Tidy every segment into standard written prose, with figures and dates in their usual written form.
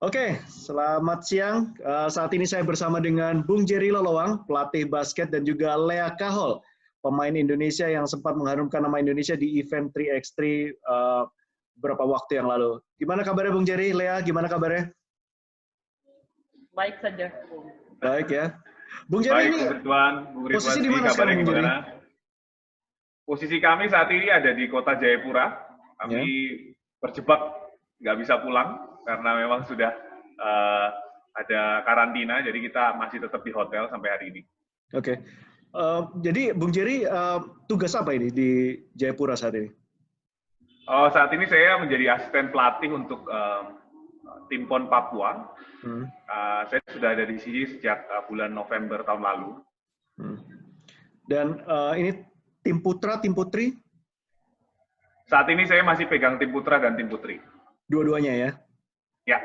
Oke, selamat siang. Saat ini saya bersama dengan Bung Jerry Lolowang, pelatih basket, dan juga Lea Kahol, pemain Indonesia yang sempat mengharumkan nama Indonesia di event 3x3 beberapa waktu yang lalu. Gimana kabarnya Bung Jerry? Lea, gimana kabarnya? Baik saja. Baik ya. Bung Jerry, ini Bung posisi di mana sekarang Bung Jerry? Posisi kami saat ini ada di kota Jayapura. Kami berjebak nggak bisa pulang karena memang sudah ada karantina, jadi kita masih tetap di hotel sampai hari ini. Oke. Jadi Bung Jerry tugas apa ini di Jayapura saat ini? Saat ini saya menjadi asisten pelatih untuk tim PON Papua. Saya sudah ada di sini sejak bulan November tahun lalu. Dan ini tim putra, tim putri? Saat ini saya masih pegang tim putra dan tim putri. Dua-duanya ya? Ya.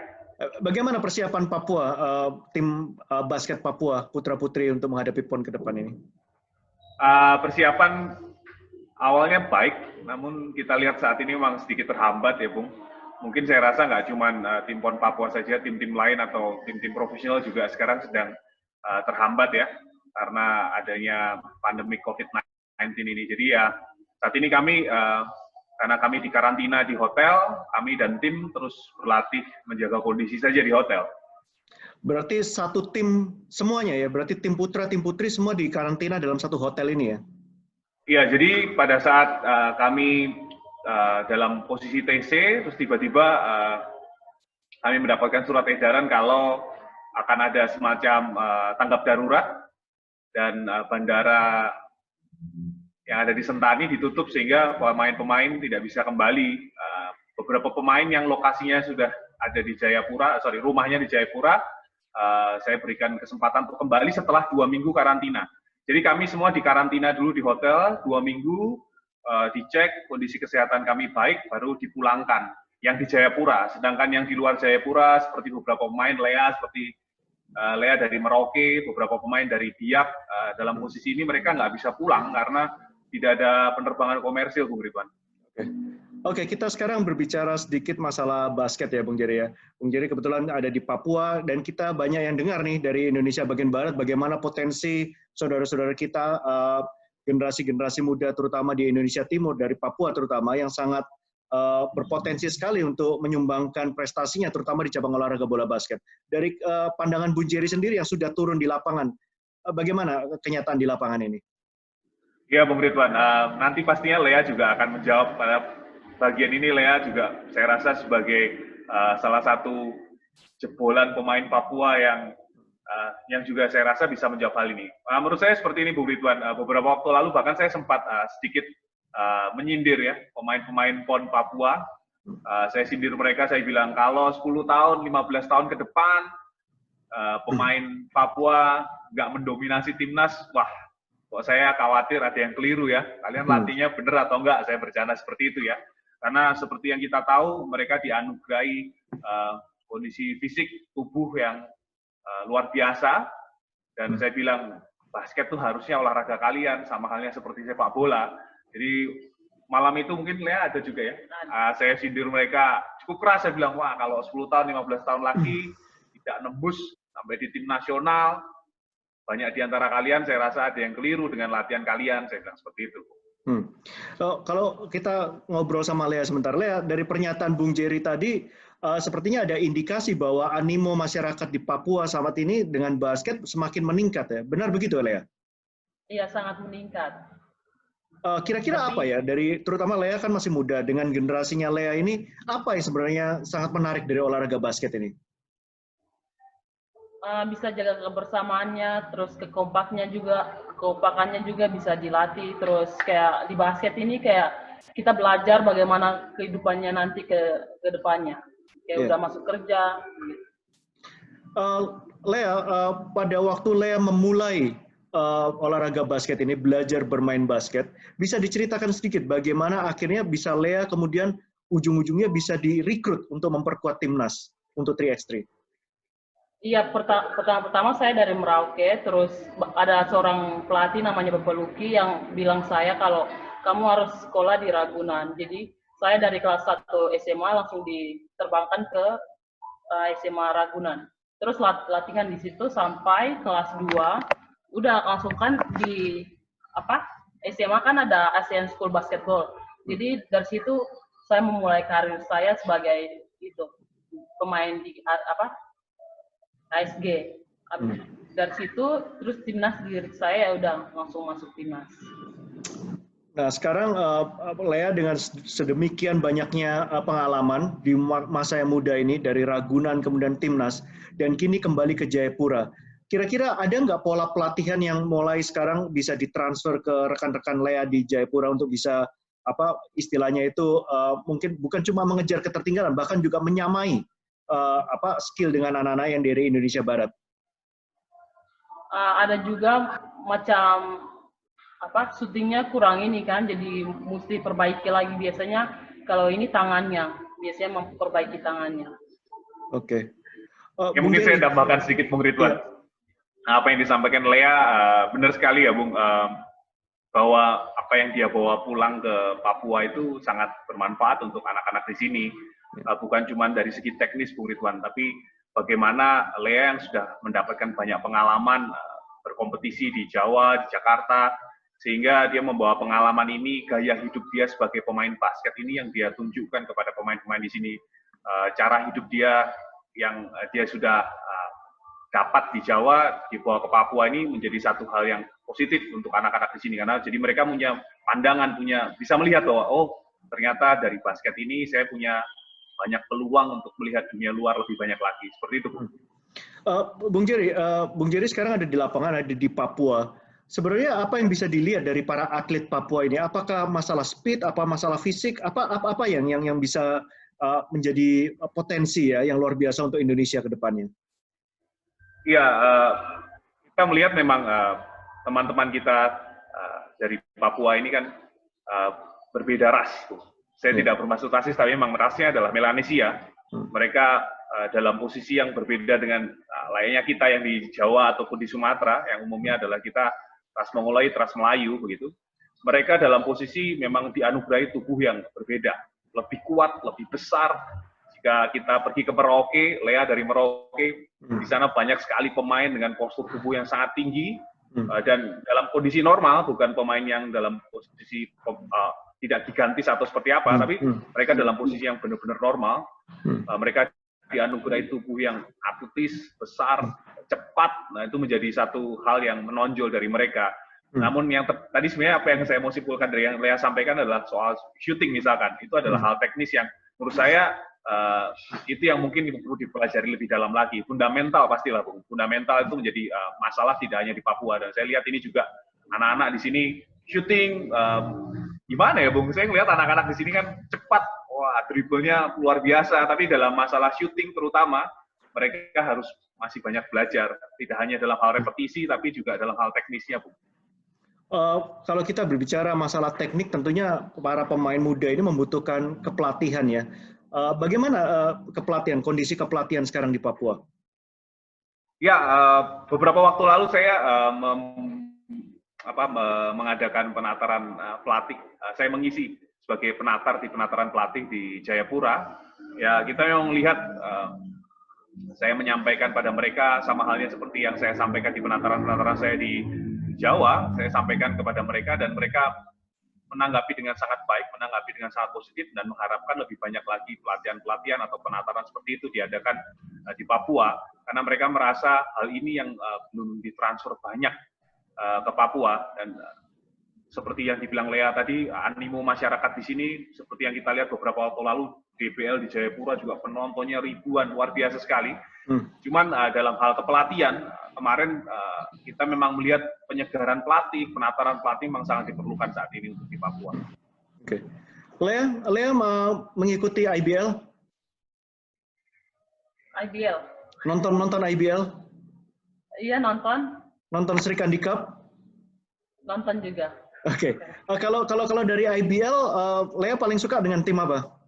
Bagaimana persiapan Papua, tim basket Papua putra-putri untuk menghadapi PON ke depan ini? Persiapan awalnya baik, namun kita lihat saat ini memang sedikit terhambat ya, Bung. Mungkin saya rasa nggak cuma tim PON Papua saja, tim-tim lain atau tim-tim profesional juga sekarang sedang terhambat ya, karena adanya pandemi COVID-19 ini. Jadi ya, saat ini kami, karena kami di karantina di hotel, kami dan tim terus berlatih menjaga kondisi saja di hotel. Berarti satu tim semuanya ya? Berarti tim putra, tim putri semua di karantina dalam satu hotel ini ya? Iya, jadi pada saat kami dalam posisi TC, terus tiba-tiba kami mendapatkan surat edaran kalau akan ada semacam tanggap darurat dan bandara yang ada di Sentani ditutup sehingga pemain-pemain tidak bisa kembali. Beberapa pemain yang lokasinya sudah ada di Jayapura, rumahnya di Jayapura, saya berikan kesempatan untuk kembali setelah 2 minggu karantina. Jadi kami semua di karantina dulu di hotel, 2 minggu, dicek kondisi kesehatan kami baik, baru dipulangkan. Yang di Jayapura, sedangkan yang di luar Jayapura, seperti beberapa pemain, seperti Lea dari Merauke, beberapa pemain dari Biak, dalam posisi ini mereka nggak bisa pulang karena tidak ada penerbangan komersil, Bung Ridwan. Oke, kita sekarang berbicara sedikit masalah basket ya, Bung Jerry ya. Bung Jerry kebetulan ada di Papua, dan kita banyak yang dengar nih dari Indonesia bagian Barat, bagaimana potensi saudara-saudara kita, generasi-generasi muda, terutama di Indonesia Timur, dari Papua terutama, yang sangat berpotensi sekali untuk menyumbangkan prestasinya, terutama di cabang olahraga bola basket. Dari pandangan Bung Jerry sendiri yang sudah turun di lapangan, bagaimana kenyataan di lapangan ini? Ya, Bung Ridwan, nanti pastinya Lea juga akan menjawab pada bagian ini. Lea juga saya rasa sebagai salah satu jebolan pemain Papua yang juga saya rasa bisa menjawab hal ini. Menurut saya seperti ini, Bung Ridwan, beberapa waktu lalu bahkan saya sempat sedikit menyindir ya pemain-pemain PON Papua. Saya sindir mereka, saya bilang kalau 10 tahun, 15 tahun ke depan pemain Papua nggak mendominasi timnas, wah, kok saya khawatir ada yang keliru ya. Kalian latihnya bener atau enggak? Saya bercanda seperti itu ya. Karena seperti yang kita tahu, mereka dianugerahi kondisi fisik tubuh yang luar biasa. Dan saya bilang, basket tuh harusnya olahraga kalian, sama halnya seperti sepak bola. Jadi malam itu mungkin Lea ada juga ya. Saya sindir mereka cukup keras, saya bilang, wah kalau 10 tahun, 15 tahun lagi tidak nembus sampai di tim nasional, banyak di antara kalian saya rasa ada yang keliru dengan latihan kalian, saya bilang seperti itu. Kalau kita ngobrol sama Lea sebentar, Lea, dari pernyataan Bung Jerry tadi, sepertinya ada indikasi bahwa animo masyarakat di Papua saat ini dengan basket semakin meningkat ya. Benar begitu, Lea? Iya, sangat meningkat. Kira-kira apa ya, terutama Lea kan masih muda, dengan generasinya Lea ini, apa yang sebenarnya sangat menarik dari olahraga basket ini? Bisa jaga kebersamaannya, terus kekompakannya juga bisa dilatih. Terus kayak di basket ini kayak kita belajar bagaimana kehidupannya nanti ke depannya. Kayak udah masuk kerja. Lea, pada waktu Lea memulai olahraga basket ini, belajar bermain basket, bisa diceritakan sedikit bagaimana akhirnya bisa Lea kemudian ujung-ujungnya bisa direkrut untuk memperkuat timnas untuk 3x3? Iya, pertama saya dari Merauke, terus ada seorang pelatih namanya Bapak Luki yang bilang saya kalau kamu harus sekolah di Ragunan. Jadi saya dari kelas 1 SMA langsung diterbangkan ke SMA Ragunan. Terus latihan di situ sampai kelas 2, udah langsung kan di SMA kan ada ASEAN School Basketball. Jadi dari situ saya memulai karir saya sebagai pemain di ASG. Dari situ terus timnas diri saya udah langsung masuk timnas. Nah, sekarang Lea dengan sedemikian banyaknya pengalaman di masa yang muda ini, dari Ragunan kemudian timnas, dan kini kembali ke Jayapura. Kira-kira ada nggak pola pelatihan yang mulai sekarang bisa ditransfer ke rekan-rekan Lea di Jayapura untuk bisa istilahnya itu mungkin bukan cuma mengejar ketertinggalan, bahkan juga menyamai skill dengan anak-anak yang dari Indonesia Barat? Ada juga macam syutingnya kurang ini kan, jadi mesti perbaiki lagi. Biasanya kalau ini tangannya, biasanya memperbaiki tangannya. Oke. Mungkin saya tambahkan sedikit, Bung Ridwan. Apa yang disampaikan Lea benar sekali ya, Bung, bahwa apa yang dia bawa pulang ke Papua itu sangat bermanfaat untuk anak-anak di sini. Bukan cuma dari segi teknis, Bung Ridwan, tapi bagaimana Lea yang sudah mendapatkan banyak pengalaman berkompetisi di Jawa, di Jakarta, sehingga dia membawa pengalaman ini, gaya hidup dia sebagai pemain basket ini yang dia tunjukkan kepada pemain-pemain di sini. Cara hidup dia yang dia sudah dapat di Jawa, dibawa ke Papua ini menjadi satu hal yang positif untuk anak-anak di sini. Karena jadi mereka punya pandangan, bisa melihat bahwa, ternyata dari basket ini saya punya banyak peluang untuk melihat dunia luar lebih banyak lagi. Seperti itu, Bung. Bung Jerry sekarang ada di lapangan, ada di Papua. Sebenarnya apa yang bisa dilihat dari para atlet Papua ini? Apakah masalah speed, apa masalah fisik, apa yang bisa menjadi potensi ya yang luar biasa untuk Indonesia ke depannya? Iya, kita melihat memang teman-teman kita dari Papua ini kan berbeda ras. Saya tidak bermaksud rasis, tapi memang rasnya adalah Melanesia. Mereka dalam posisi yang berbeda dengan layaknya kita yang di Jawa ataupun di Sumatera, yang umumnya adalah kita ras Mongoloid, ras Melayu, begitu. Mereka dalam posisi memang dianugerahi tubuh yang berbeda, lebih kuat, lebih besar. Jika kita pergi ke Merauke, Lea dari Merauke, di sana banyak sekali pemain dengan postur tubuh yang sangat tinggi, dan dalam kondisi normal, bukan pemain yang dalam posisi tidak gigantis atau seperti apa, tapi mereka dalam posisi yang benar-benar normal. Mereka dianugerahi tubuh yang atletis, besar, cepat. Nah, itu menjadi satu hal yang menonjol dari mereka. Namun yang tadi sebenarnya apa yang saya mau simpulkan dari yang Lea sampaikan adalah soal shooting misalkan. Itu adalah hal teknis yang menurut saya itu yang mungkin perlu dipelajari lebih dalam lagi. Fundamental pastilah, Bung. Fundamental itu menjadi masalah tidak hanya di Papua. Dan saya lihat ini juga anak-anak di sini shooting, gimana ya, Bung? Saya melihat anak-anak di sini kan cepat, wah dribblenya luar biasa. Tapi dalam masalah shooting terutama, mereka harus masih banyak belajar. Tidak hanya dalam hal repetisi, tapi juga dalam hal teknisnya, Bung. Kalau kita berbicara masalah teknik, tentunya para pemain muda ini membutuhkan kepelatihan ya. Bagaimana kondisi kepelatihan sekarang di Papua? Ya, beberapa waktu lalu saya mengadakan penataran pelatih. Saya mengisi sebagai penatar di penataran pelatih di Jayapura. Ya, kita memang melihat, saya menyampaikan pada mereka sama halnya seperti yang saya sampaikan di penataran-penataran saya di Jawa. Saya sampaikan kepada mereka dan mereka menanggapi dengan sangat baik, menanggapi dengan sangat positif, dan mengharapkan lebih banyak lagi pelatihan-pelatihan atau penataran seperti itu diadakan di Papua, karena mereka merasa hal ini yang belum ditransfer banyak ke Papua. Dan seperti yang dibilang Lea tadi, animo masyarakat di sini, seperti yang kita lihat beberapa waktu lalu, DBL di Jayapura juga penontonnya ribuan, luar biasa sekali. Cuman dalam hal kepelatihan, kemarin kita memang melihat penyegaran pelatih, penataran pelatih memang sangat diperlukan saat ini untuk di Papua. Oke. Lea mau mengikuti IBL? IBL. Nonton IBL? Iya, nonton. Nonton Sri Kandi Cup? Nonton juga. Oke. Kalau dari IBL, Lea paling suka dengan tim apa?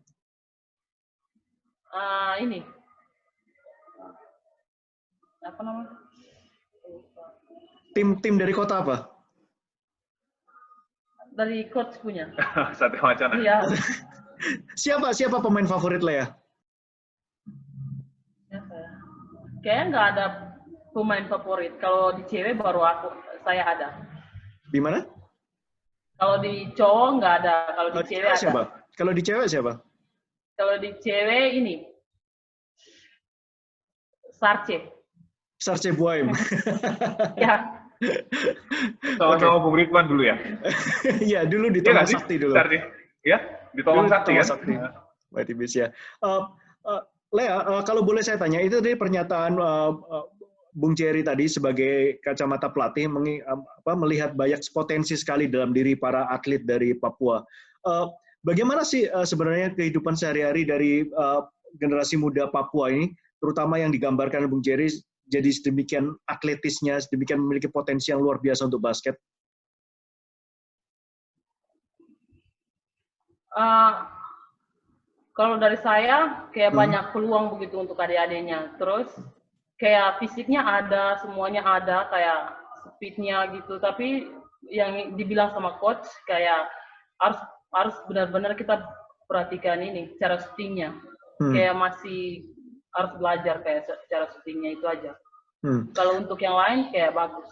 Ini. Apa namanya? Tim dari kota apa? Dari coach punya. Satya Wacana. Iya. Siapa pemain favorit Lea? Kayaknya nggak ada pemain favorit. Kalau di cewek baru saya ada. Di mana? Kalau di cowok nggak ada. Kalau di cewek ada. Siapa? Kalau di cewek siapa? Kalau di cewek ini Sarce Buaim. Ya. Sama Bung Ridwan dulu ya? Iya, dulu di Tolong Sakti dulu. Ya, di Tolong Sakti ya? Tibis ya. Lea, kalau boleh saya tanya, itu tadi pernyataan Bung Jerry tadi sebagai kacamata pelatih melihat banyak potensi sekali dalam diri para atlet dari Papua. Bagaimana sih sebenarnya kehidupan sehari-hari dari generasi muda Papua ini, terutama yang digambarkan Bung Jerry, jadi sedemikian atletisnya, sedemikian memiliki potensi yang luar biasa untuk basket? Kalau dari saya, kayak banyak peluang begitu untuk adik-adiknya. Terus, kayak fisiknya ada, semuanya ada, kayak speednya gitu. Tapi yang dibilang sama coach, kayak harus benar-benar kita perhatikan ini, cara shootingnya. Kayak masih harus belajar kayak cara shootingnya itu aja. Kalau untuk yang lain, kayak bagus.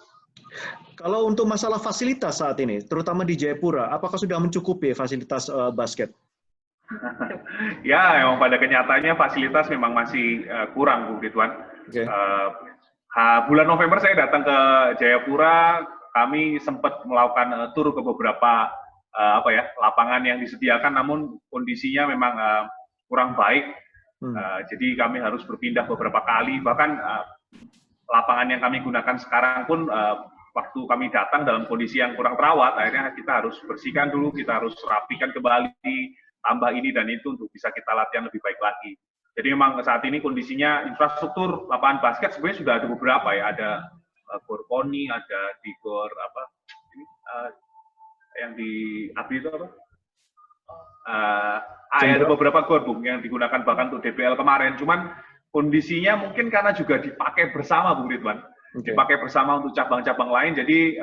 Kalau untuk masalah fasilitas saat ini, terutama di Jayapura, apakah sudah mencukupi fasilitas basket? Ya, memang pada kenyataannya fasilitas memang masih kurang, Bung Ridwan. Okay. Bulan November saya datang ke Jayapura, kami sempat melakukan tur ke beberapa lapangan yang disediakan, namun kondisinya memang kurang baik. Jadi kami harus berpindah beberapa kali, bahkan lapangan yang kami gunakan sekarang pun waktu kami datang dalam kondisi yang kurang terawat, akhirnya kita harus bersihkan dulu, kita harus rapikan kembali, tambah ini dan itu untuk bisa kita latihan lebih baik lagi. Jadi memang saat ini kondisinya infrastruktur lapangan basket sebenarnya sudah ada beberapa ya, ada Gor Koni, ada di Gor yang di Abdi itu apa? Ada beberapa gor Bung yang digunakan bahkan untuk DBL kemarin. Cuman kondisinya mungkin karena juga dipakai bersama Bung Ridwan, dipakai bersama untuk cabang-cabang lain. Jadi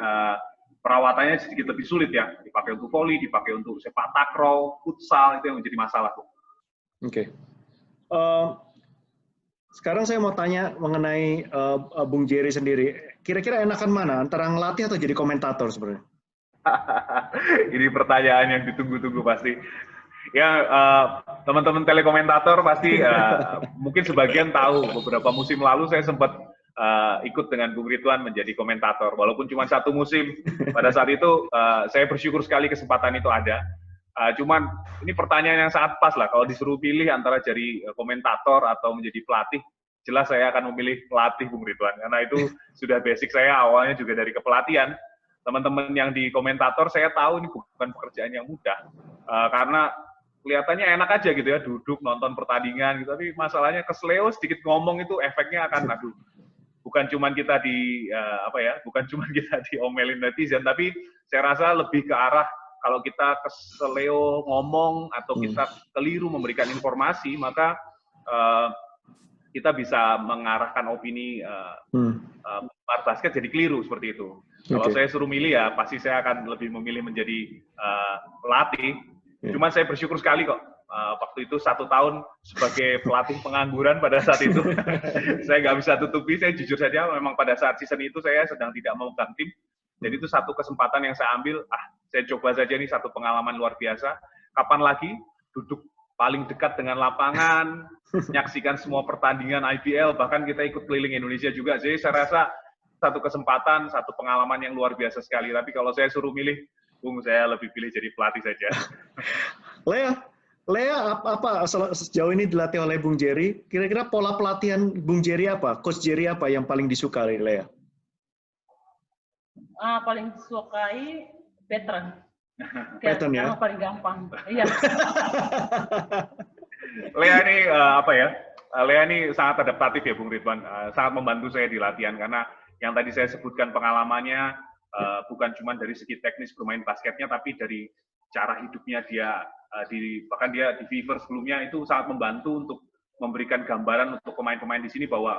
perawatannya sedikit lebih sulit ya, dipakai untuk voli, dipakai untuk sepak takraw, futsal, itu yang menjadi masalah. Oke. Sekarang saya mau tanya mengenai Bung Jerry sendiri. Kira-kira enakan mana, antara ngelatih atau jadi komentator sebenarnya? Ini pertanyaan yang ditunggu-tunggu pasti. Ya, teman-teman telekomentator pasti mungkin sebagian tahu, beberapa musim lalu saya sempat ikut dengan Bung Ridwan menjadi komentator, walaupun cuma 1 musim. Pada saat itu saya bersyukur sekali kesempatan itu ada. Cuman ini pertanyaan yang sangat pas lah, kalau disuruh pilih antara jadi komentator atau menjadi pelatih, jelas saya akan memilih pelatih Bung Ridwan, karena itu sudah basic saya awalnya juga dari kepelatihan. Teman-teman yang di komentator saya tahu ini bukan pekerjaan yang mudah, karena kelihatannya enak aja gitu ya, duduk nonton pertandingan gitu, tapi masalahnya kesleo sedikit ngomong itu efeknya akan bukan cuman kita bukan cuman kita diomelin netizen, tapi saya rasa lebih ke arah kalau kita kesleo ngomong atau kita keliru memberikan informasi, maka kita bisa mengarahkan opini basket jadi keliru seperti itu. Kalau saya suruh milih ya pasti saya akan lebih memilih menjadi pelatih. Cuman saya bersyukur sekali kok waktu itu 1 tahun sebagai pelatih pengangguran pada saat itu. Saya nggak bisa tutupi, saya jujur saja memang pada saat season itu saya sedang tidak memegang tim. Jadi itu satu kesempatan yang saya ambil, saya coba saja nih, satu pengalaman luar biasa. Kapan lagi duduk paling dekat dengan lapangan, menyaksikan semua pertandingan IBL, bahkan kita ikut keliling Indonesia juga. Jadi saya rasa satu kesempatan, satu pengalaman yang luar biasa sekali. Tapi kalau saya suruh milih, Bung, saya lebih pilih jadi pelatih saja. Lea, apa sejauh ini dilatih oleh Bung Jerry? Kira-kira pola pelatihan Bung Jerry apa? Coach Jerry apa yang paling disukai, Lea? Paling disukai veteran. Pattern ya? Paling gampang. Iya. Lea ini Lea ini sangat adaptatif ya, Bung Ridwan. Sangat membantu saya di latihan karena yang tadi saya sebutkan pengalamannya bukan cuma dari segi teknis bermain basketnya, tapi dari cara hidupnya dia bahkan dia di Fever sebelumnya itu sangat membantu untuk memberikan gambaran untuk pemain-pemain di sini bahwa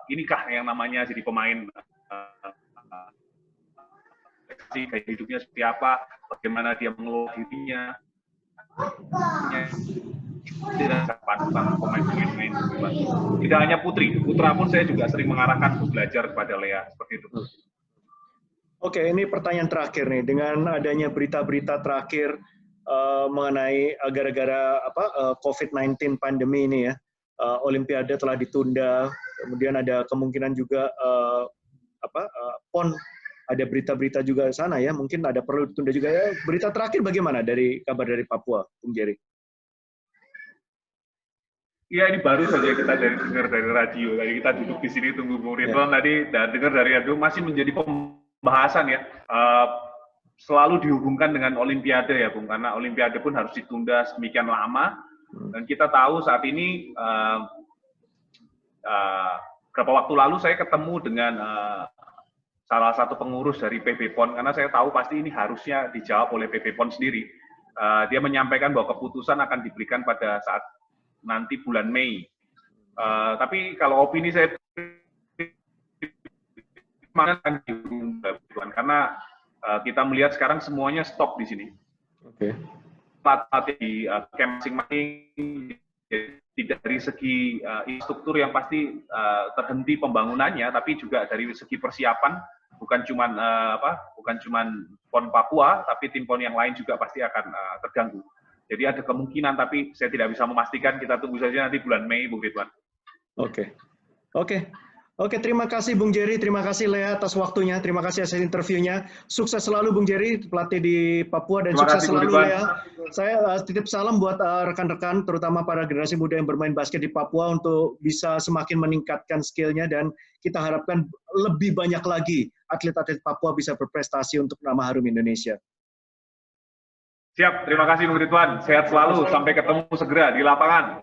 inikah yang namanya jadi pemain, gaya hidupnya seperti apa, bagaimana dia mengelola dirinya. pemain-pemain main. Tidak hanya putri, putra pun saya juga sering mengarahkan untuk belajar kepada Lea seperti itu. Oke, ini pertanyaan terakhir nih, dengan adanya berita-berita terakhir mengenai gara-gara COVID-19 pandemi ini ya, Olimpiade telah ditunda, kemudian ada kemungkinan juga PON, ada berita-berita juga di sana ya, mungkin ada perlu ditunda juga ya. Berita terakhir bagaimana dari kabar dari Papua, Bung Jerry? Iya, ini baru saja kita dengar dari radio. Tadi kita duduk di sini tunggu Bung Ridwan tadi dan dengar dari radio, masih menjadi pembahasan ya. Selalu dihubungkan dengan Olimpiade ya, Bung, karena Olimpiade pun harus ditunda sedemikian lama. Dan kita tahu saat ini beberapa waktu lalu saya ketemu dengan salah satu pengurus dari PB PON, karena saya tahu pasti ini harusnya dijawab oleh PB PON sendiri. Dia menyampaikan bahwa keputusan akan diberikan pada saat nanti bulan Mei. Tapi kalau opini saya karena kita melihat sekarang semuanya stop di sini. Oke. Di camp masing-masing, tidak dari segi infrastruktur yang pasti terhenti pembangunannya, tapi juga dari segi persiapan, bukan cuman PON Papua, tapi tim PON yang lain juga pasti akan terganggu. Jadi ada kemungkinan, tapi saya tidak bisa memastikan. Kita tunggu saja nanti bulan Mei, Bung Ridwan. Oke, terima kasih Bung Jerry, terima kasih Lea atas waktunya, terima kasih atas interviewnya. Sukses selalu Bung Jerry, pelatih di Papua, dan terima sukses selalu Lea. Saya titip salam buat rekan-rekan, terutama para generasi muda yang bermain basket di Papua untuk bisa semakin meningkatkan skillnya, dan kita harapkan lebih banyak lagi atlet-atlet Papua bisa berprestasi untuk nama harum Indonesia. Siap, terima kasih Bung Ridwan. Sehat selalu, sampai ketemu segera di lapangan.